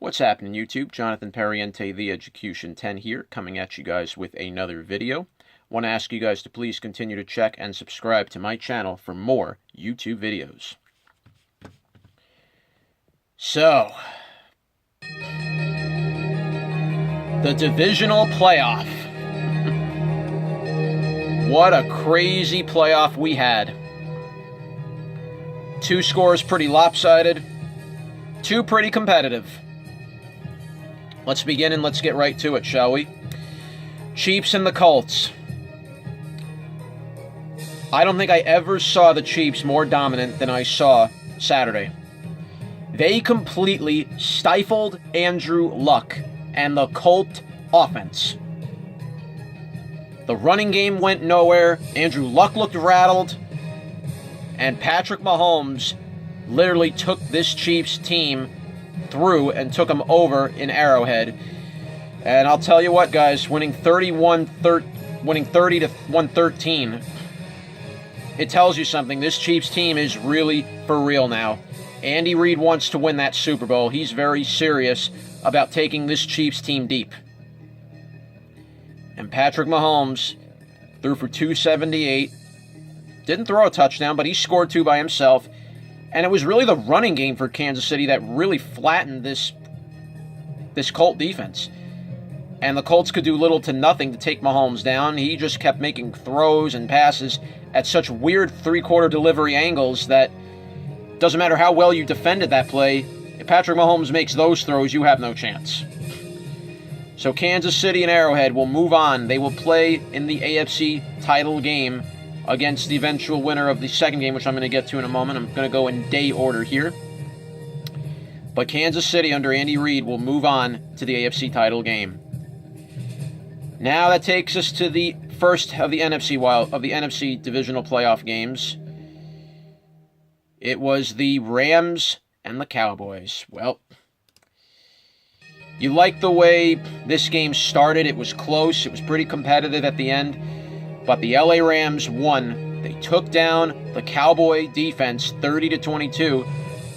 What's happening, YouTube? Jonathan Pariente, the Education 10 here, coming at you guys with another video. Want to ask you guys to please continue to check and subscribe to my channel for more YouTube videos. So, the Divisional playoff. What a crazy playoff we had. Two scores pretty lopsided, two pretty competitive. Let's begin and let's get right to it, shall we? Chiefs and the Colts. I don't think I ever saw the Chiefs more dominant than I saw Saturday. They completely stifled Andrew Luck and the Colt offense. The running game went nowhere. Andrew Luck looked rattled. And Patrick Mahomes literally took this Chiefs team through and took them over in Arrowhead. And I'll tell you what, guys, winning 30 to 113, it tells you something. This Chiefs team is really for real now. Andy Reid wants to win that Super Bowl. He's very serious about taking this Chiefs team deep. And Patrick Mahomes threw for 278. Didn't throw a touchdown, but he scored two by himself. And it was really the running game for Kansas City that really flattened this Colt defense. And the Colts could do little to nothing to take Mahomes down. He just kept making throws and passes at such weird three-quarter delivery angles that doesn't matter how well you defended that play, if Patrick Mahomes makes those throws, you have no chance. So Kansas City and Arrowhead will move on. They will play in the AFC title game against the eventual winner of the second game, which I'm going to get to in a moment. I'm going to go in day order here. But Kansas City under Andy Reid will move on to the AFC title game. Now that takes us to the first of the NFC divisional playoff games. It was the Rams and the Cowboys. Well, you like the way this game started. It was close. It was pretty competitive at the end. But the LA Rams won. They took down the Cowboy defense 30-22.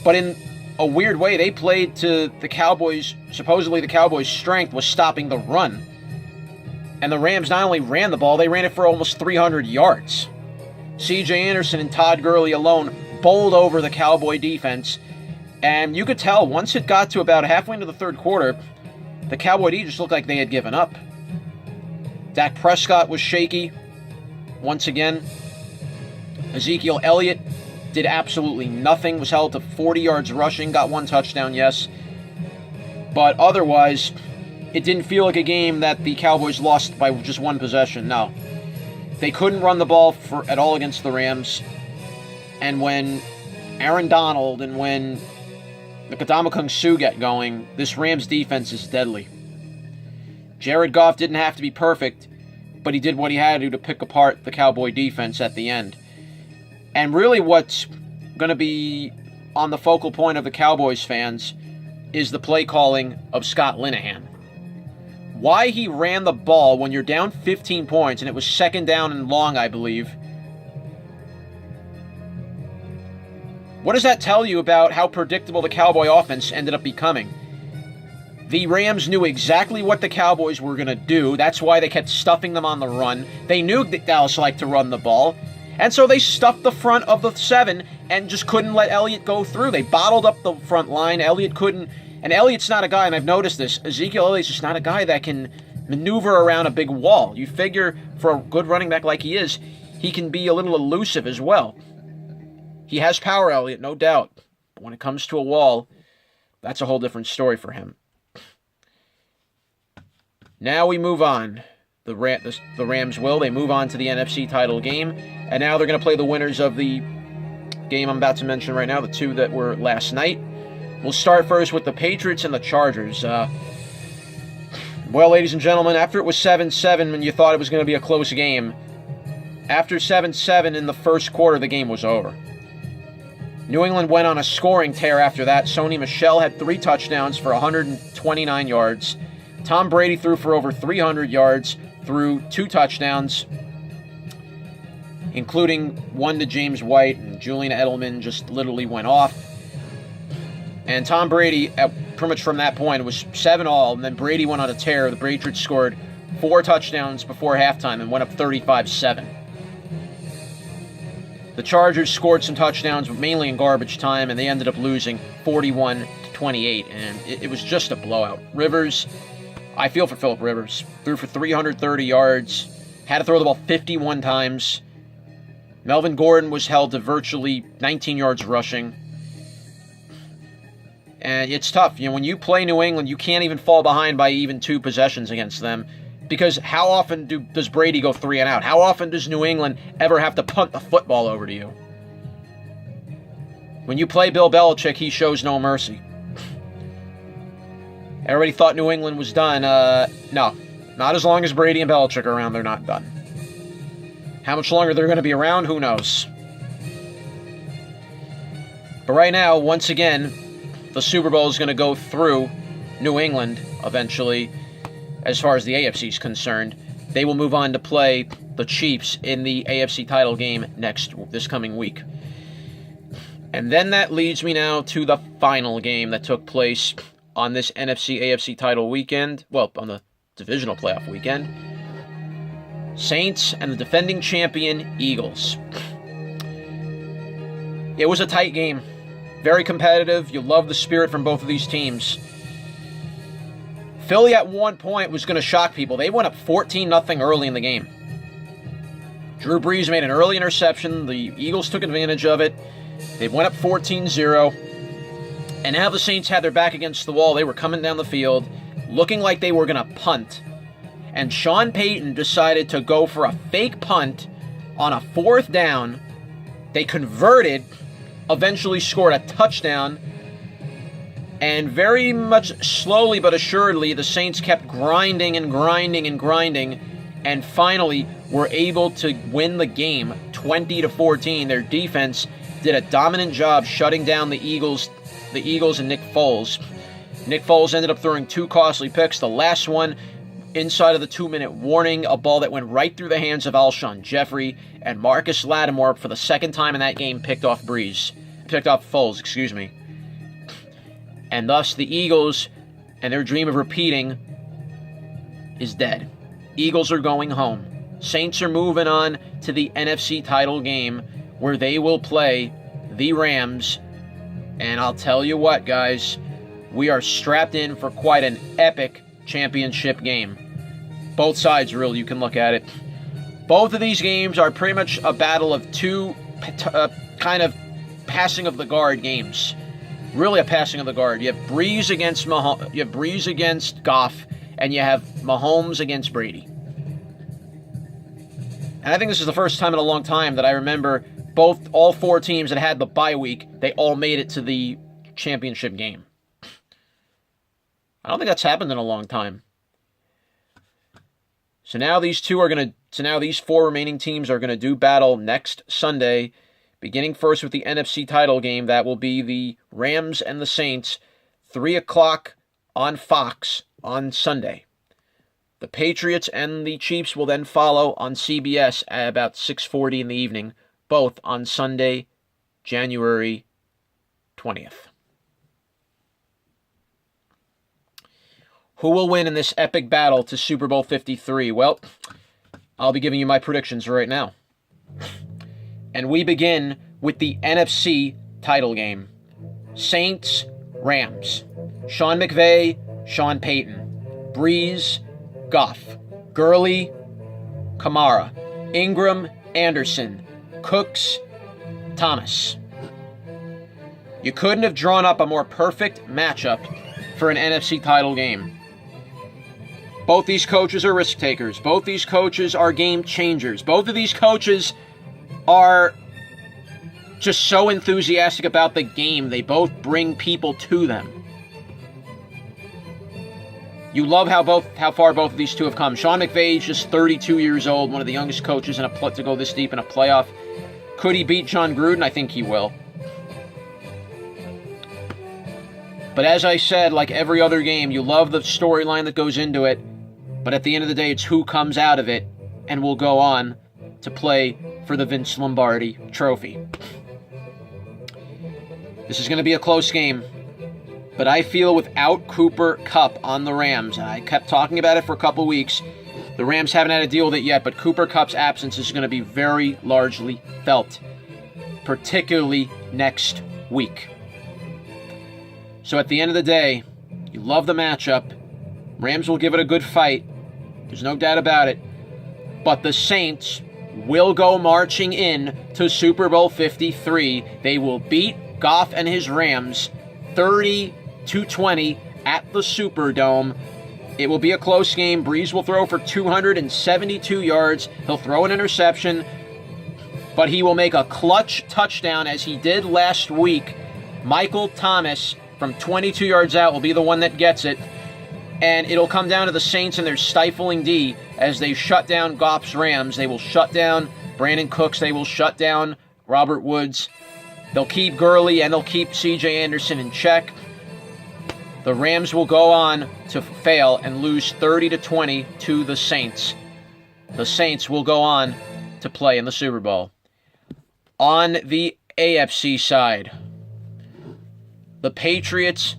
But in a weird way, they played to the Cowboys. Supposedly the Cowboys' strength was stopping the run. And the Rams not only ran the ball, they ran it for almost 300 yards. C.J. Anderson and Todd Gurley alone bowled over the Cowboy defense. And you could tell once it got to about halfway into the third quarter, the Cowboy D just looked like they had given up. Dak Prescott was shaky. Once again, Ezekiel Elliott did absolutely nothing, was held to 40 yards rushing, got one touchdown, yes. But otherwise, it didn't feel like a game that the Cowboys lost by just one possession, no. They couldn't run the ball at all against the Rams. And when Aaron Donald and when the Ndamukong Suh get going, this Rams defense is deadly. Jared Goff didn't have to be perfect, but he did what he had to pick apart the Cowboy defense at the end. And really what's going to be on the focal point of the Cowboys fans is the play calling of Scott Linehan. Why he ran the ball when you're down 15 points, and it was second down and long, I believe. What does that tell you about how predictable the Cowboy offense ended up becoming? The Rams knew exactly what the Cowboys were going to do. That's why they kept stuffing them on the run. They knew that Dallas liked to run the ball. And so they stuffed the front of the seven and just couldn't let Elliott go through. They bottled up the front line. Elliott couldn't. And Elliott's not a guy, and I've noticed this, Ezekiel Elliott's just not a guy that can maneuver around a big wall. You figure for a good running back like he is, he can be a little elusive as well. He has power, Elliott, no doubt. But when it comes to a wall, that's a whole different story for him. Now we move on. The Rams will. They move on to the NFC title game. And now they're going to play the winners of the game I'm about to mention right now, the two that were last night. We'll start first with the Patriots and the Chargers. Well, ladies and gentlemen, after it was 7-7 and you thought it was going to be a close game, after 7-7 in the first quarter, the game was over. New England went on a scoring tear after that. Sony Michel had 3 touchdowns for 129 yards. Tom Brady threw for over 300 yards, threw 2 touchdowns, including one to James White, and Julian Edelman just literally went off. And Tom Brady, pretty much from that point. It was 7-all, and then Brady went on a tear. The Patriots scored 4 touchdowns before halftime and went up 35-7. The Chargers scored some touchdowns, but mainly in garbage time, and they ended up losing 41-28, and it was just a blowout. Rivers, I feel for Phillip Rivers. Threw for 330 yards, had to throw the ball 51 times. Melvin Gordon was held to virtually 19 yards rushing. And it's tough. When you play New England, you can't even fall behind by even 2 possessions against them. Because how often does Brady go 3 and out? How often does New England ever have to punt the football over to you? When you play Bill Belichick, he shows no mercy. Everybody thought New England was done. No. Not as long as Brady and Belichick are around, they're not done. How much longer they're going to be around, who knows? But right now, once again, the Super Bowl is going to go through New England eventually, as far as the AFC is concerned. They will move on to play the Chiefs in the AFC title game this coming week. And then that leads me now to the final game that took place on this NFC AFC title weekend. Well, on the divisional playoff weekend. Saints and the defending champion Eagles. It was a tight game. Very competitive. You love the spirit from both of these teams. Philly at one point was going to shock people. They went up 14-0 early in the game. Drew Brees made an early interception. The Eagles took advantage of it. They went up 14-0. And now the Saints had their back against the wall. They were coming down the field, looking like they were going to punt. And Sean Payton decided to go for a fake punt on a 4th down. They converted, eventually scored a touchdown. And very much slowly but assuredly, the Saints kept grinding and grinding and grinding, and finally were able to win the game 20-14. Their defense did a dominant job shutting down the Eagles and Nick Foles. Nick Foles ended up throwing 2 costly picks. The last one inside of the 2-minute warning, a ball that went right through the hands of Alshon Jeffrey, and Marcus Lattimore, for the 2nd time in that game, picked off Foles. And thus the Eagles and their dream of repeating is dead. Eagles are going home. Saints are moving on to the NFC title game, where they will play the Rams. And I'll tell you what, guys, we are strapped in for quite an epic championship game. Both sides, really, you can look at it. Both of these games are pretty much a battle of 2 kind of passing of the guard games. Really a passing of the guard. You have Breeze against Goff, and you have Mahomes against Brady. And I think this is the first time in a long time that I remember all 4 teams that had the bye week, they all made it to the championship game. I don't think that's happened in a long time. So now these 4 remaining teams are going to do battle next Sunday, beginning first with the NFC title game. That will be the Rams and the Saints, 3 o'clock on Fox on Sunday. The Patriots and the Chiefs will then follow on CBS at about 6:40 in the evening, both on Sunday, January 20th. Who will win in this epic battle to Super Bowl 53? Well, I'll be giving you my predictions right now. And we begin with the NFC title game. Saints, Rams. Sean McVay, Sean Payton. Breeze, Goff. Gurley, Kamara. Ingram, Anderson. Cooks, Thomas. You couldn't have drawn up a more perfect matchup for an NFC title game. Both these coaches are risk takers. Both these coaches are game changers. Both of these coaches are just so enthusiastic about the game. They both bring people to them. You love how far both of these two have come. Sean McVay is just 32 years old, one of the youngest coaches to go this deep in a playoff. Could he beat John Gruden? I think he will. But as I said, like every other game, you love the storyline that goes into it. But at the end of the day, it's who comes out of it and will go on to play for the Vince Lombardi trophy. This is going to be a close game. But I feel without Cooper Kupp on the Rams, and I kept talking about it for a couple weeks, the Rams haven't had to deal with it yet, but Cooper Kupp's absence is going to be very largely felt, particularly next week. So at the end of the day, you love the matchup. Rams will give it a good fight. There's no doubt about it. But the Saints will go marching in to Super Bowl 53. They will beat Goff and his Rams 30-20 at the Superdome. It will be a close game. Breeze will throw for 272 yards. He'll throw an interception, but he will make a clutch touchdown as he did last week. Michael Thomas from 22 yards out will be the one that gets it. And it'll come down to the Saints and their stifling D as they shut down Goff's Rams. They will shut down Brandon Cooks. They will shut down Robert Woods. They'll keep Gurley and they'll keep C.J. Anderson in check. The Rams will go on to fail and lose 30-20 to the Saints. The Saints will go on to play in the Super Bowl. On the AFC side, the Patriots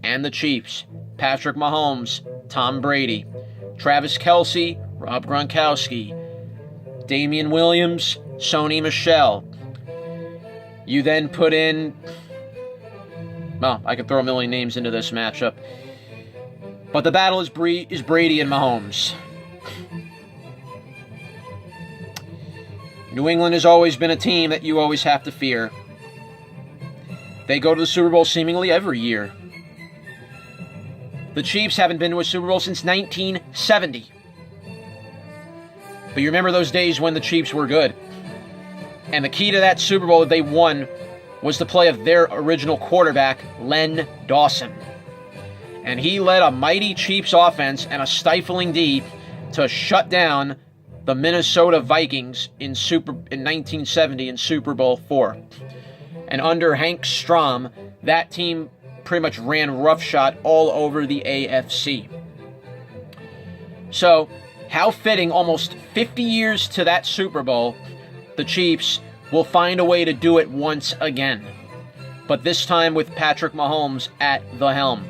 and the Chiefs. Patrick Mahomes, Tom Brady, Travis Kelce, Rob Gronkowski, Damian Williams, Sony Michel. You then put in, well, I could throw a million names into this matchup, but the battle is Brady and Mahomes. New England has always been a team that you always have to fear. They go to the Super Bowl seemingly every year. The Chiefs haven't been to a Super Bowl since 1970. But you remember those days when the Chiefs were good. And the key to that Super Bowl that they won was the play of their original quarterback, Len Dawson. And he led a mighty Chiefs offense and a stifling D to shut down the Minnesota Vikings in 1970 in Super Bowl IV. And under Hank Strom, that team pretty much ran roughshod all over the AFC. So, how fitting, almost 50 years to that Super Bowl, the Chiefs will find a way to do it once again. But this time with Patrick Mahomes at the helm.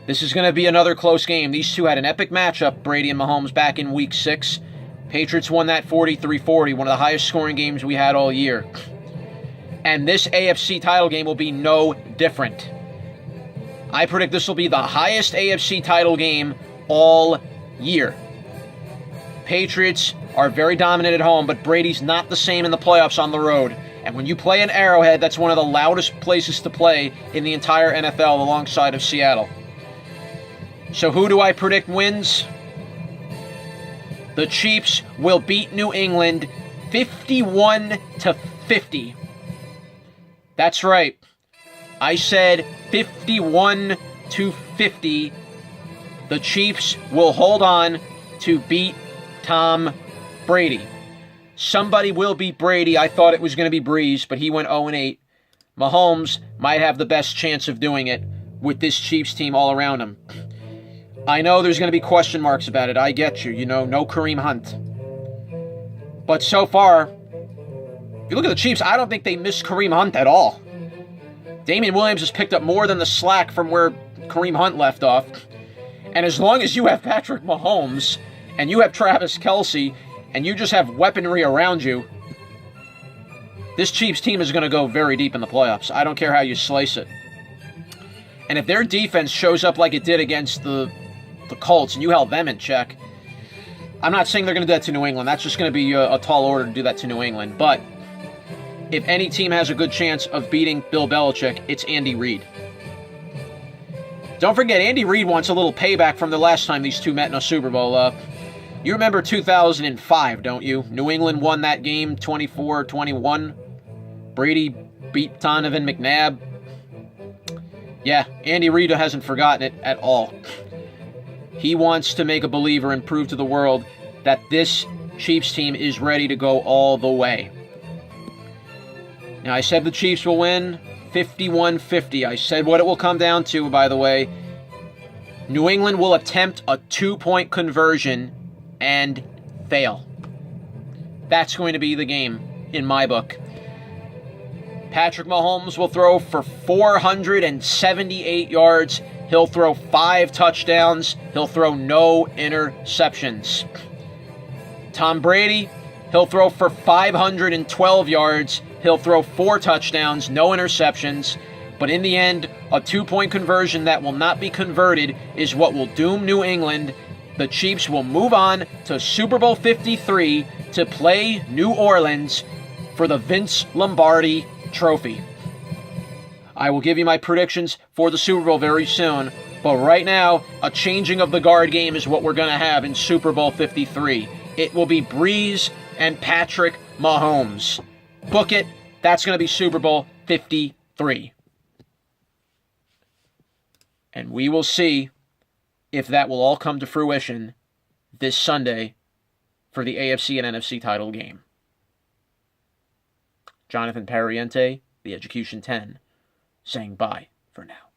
This is going to be another close game. These two had an epic matchup, Brady and Mahomes, back in Week 6. Patriots won that 43-40, one of the highest scoring games we had all year. And this AFC title game will be no different. I predict this will be the highest AFC title game all year. Patriots are very dominant at home, but Brady's not the same in the playoffs on the road. And when you play in Arrowhead, that's one of the loudest places to play in the entire NFL alongside of Seattle. So who do I predict wins? The Chiefs will beat New England 51-50. That's right. I said 51-50. The Chiefs will hold on to beat Tom Brady. Somebody will beat Brady. I thought it was going to be Breeze, but he went 0-8. Mahomes might have the best chance of doing it with this Chiefs team all around him. I know there's going to be question marks about it. I get you. No Kareem Hunt. But so far, if you look at the Chiefs, I don't think they miss Kareem Hunt at all. Damian Williams has picked up more than the slack from where Kareem Hunt left off. And as long as you have Patrick Mahomes and you have Travis Kelce and you just have weaponry around you, this Chiefs team is going to go very deep in the playoffs. I don't care how you slice it. And if their defense shows up like it did against the Colts and you held them in check, I'm not saying they're going to do that to New England. That's just going to be a tall order to do that to New England. But if any team has a good chance of beating Bill Belichick, it's Andy Reid. Don't forget, Andy Reid wants a little payback from the last time these two met in a Super Bowl. You remember 2005, don't you? New England won that game 24-21. Brady beat Donovan McNabb. Yeah, Andy Reid hasn't forgotten it at all. He wants to make a believer and prove to the world that this Chiefs team is ready to go all the way. Now, I said the Chiefs will win 51-50. I said what it will come down to, by the way. New England will attempt a 2-point conversion and fail. That's going to be the game in my book. Patrick Mahomes will throw for 478 yards. He'll throw 5 touchdowns. He'll throw no interceptions. Tom Brady, he'll throw for 512 yards. He'll throw 4 touchdowns, no interceptions. But in the end, a 2-point conversion that will not be converted is what will doom New England. The Chiefs will move on to Super Bowl 53 to play New Orleans for the Vince Lombardi Trophy. I will give you my predictions for the Super Bowl very soon, but right now, a changing of the guard game is what we're going to have in Super Bowl 53. It will be Breeze and Patrick Mahomes. Book it. That's going to be Super Bowl 53. And we will see if that will all come to fruition this Sunday for the AFC and NFC title game. Jonathan Pariente, The Execution 10, saying bye for now.